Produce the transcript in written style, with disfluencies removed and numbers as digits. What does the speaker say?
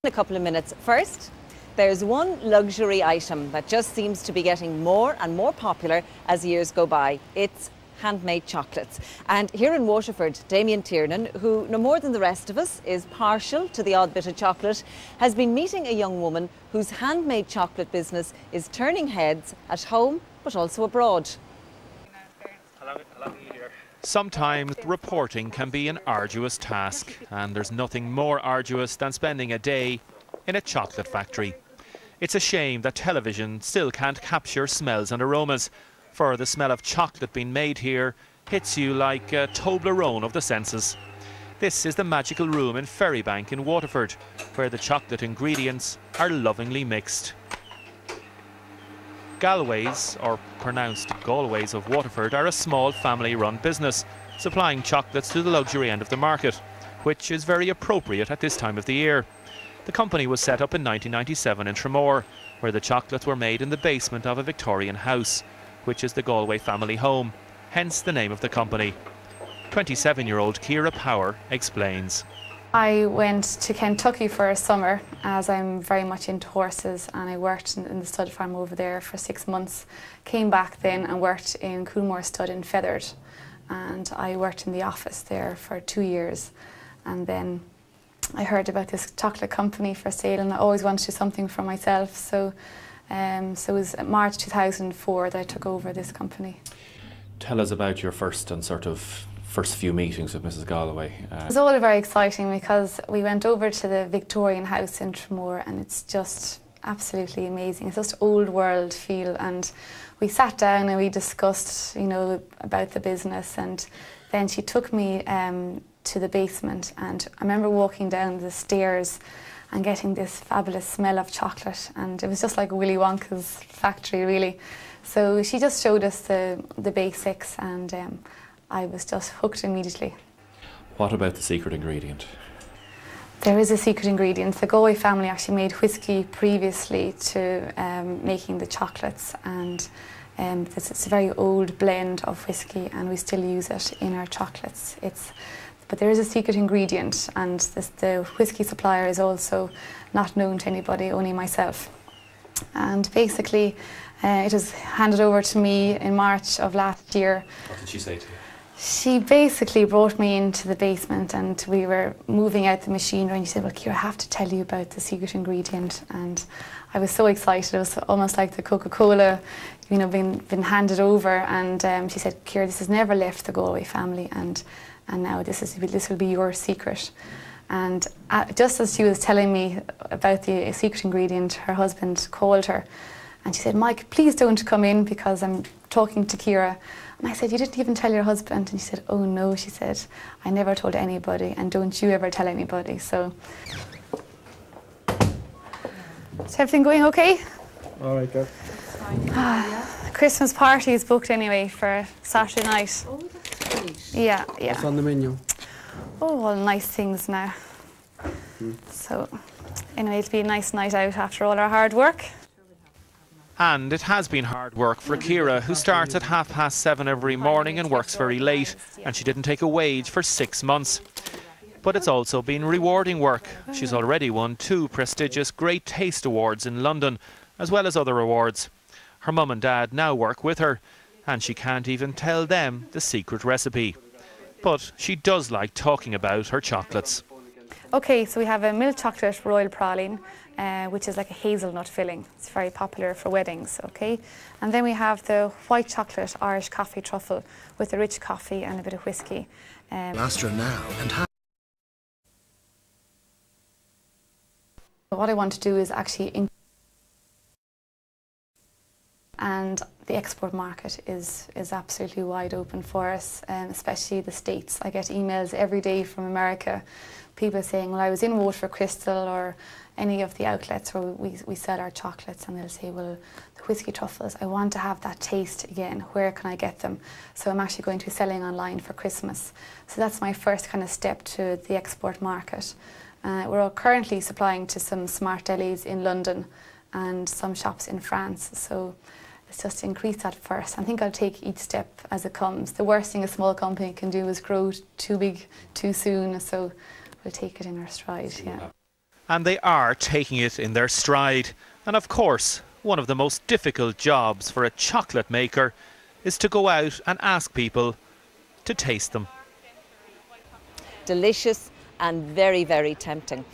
In a couple of minutes. First, there's one luxury item that just seems to be getting more and more popular as years go by. It's handmade chocolates. And here in Waterford, Damien Tiernan, who no more than the rest of us is partial to the odd bit of chocolate, has been meeting a young woman whose handmade chocolate business is turning heads at home but also abroad. Sometimes reporting can be an arduous task, and there's nothing more arduous than spending a day in a chocolate factory. It's a shame that television still can't capture smells and aromas, for the smell of chocolate being made here hits you like a Toblerone of the senses. This is the magical room in Ferrybank in Waterford, where the chocolate ingredients are lovingly mixed. Gallwey's, or pronounced Gallwey's of Waterford, are a small family-run business, supplying chocolates to the luxury end of the market, which is very appropriate at this time of the year. The company was set up in 1997 in Tramore, where the chocolates were made in the basement of a Victorian house, which is the Gallwey family home, hence the name of the company. 27-year-old Ciara Power explains. I went to Kentucky for a summer, as I'm very much into horses, and I worked in the stud farm over there for 6 months. Came back then and worked in Coolmore Stud in Feathered, and I worked in the office there for 2 years. And then I heard about this chocolate company for sale, and I always wanted to do something for myself. So it was March 2004 that I took over this company. Tell us about your first few meetings with Mrs. Gallwey. It was all very exciting because we went over to the Victorian house in Tramore, and it's just absolutely amazing. It's just old world feel, and we sat down and we discussed, about the business, and then she took me to the basement, and I remember walking down the stairs and getting this fabulous smell of chocolate, and it was just like Willy Wonka's factory, really. So she just showed us the basics, and I was just hooked immediately. What about the secret ingredient? There is a secret ingredient. The Gallwey family actually made whisky previously to making the chocolates, and it's a very old blend of whisky, and we still use it in our chocolates. But there is a secret ingredient, and the whisky supplier is also not known to anybody, only myself. And basically, it was handed over to me in March of last year. What did she say to you? She basically brought me into the basement, and we were moving out the machinery, and she said, "Well, Ciara, I have to tell you about the secret ingredient." And I was so excited. It was almost like the Coca-Cola, being handed over. And she said, "Ciara, this has never left the Gallwey family, and now this will be your secret." And just as she was telling me about the secret ingredient, her husband called her, and she said, "Mike, please don't come in because I'm talking to Ciara." And I said, "You didn't even tell your husband?" And she said, "Oh no," she said, "I never told anybody, and don't you ever tell anybody." So, is everything going okay? All right, good. Christmas party is booked anyway for Saturday night. Oh, that's great. Yeah. What's on the menu? Oh, all nice things now. So, anyway, it'll be a nice night out after all our hard work. And it has been hard work for Ciara, who starts at 7:30 every morning and works very late, and she didn't take a wage for 6 months. But it's also been rewarding work. She's already won 2 prestigious Great Taste Awards in London, as well as other awards. Her mum and dad now work with her, and she can't even tell them the secret recipe. But she does like talking about her chocolates. Okay, so we have a milk chocolate royal praline, which is like a hazelnut filling. It's very popular for weddings, okay? And then we have the white chocolate Irish coffee truffle with a rich coffee and a bit of whiskey. Astra now and What I want to do is actually and the export market is absolutely wide open for us, especially the States. I get emails every day from America, people saying, "Well, I was in Waterford Crystal or any of the outlets where we sell our chocolates," and they'll say, "Well, the whisky truffles, I want to have that taste again. Where can I get them?" So I'm actually going to be selling online for Christmas. So that's my first kind of step to the export market. We're currently supplying to some smart delis in London and some shops in France. So let's just increase that first. I think I'll take each step as it comes. The worst thing a small company can do is grow too big too soon, so we'll take it in our stride, yeah. And they are taking it in their stride. And of course, one of the most difficult jobs for a chocolate maker is to go out and ask people to taste them. Delicious and very, very tempting.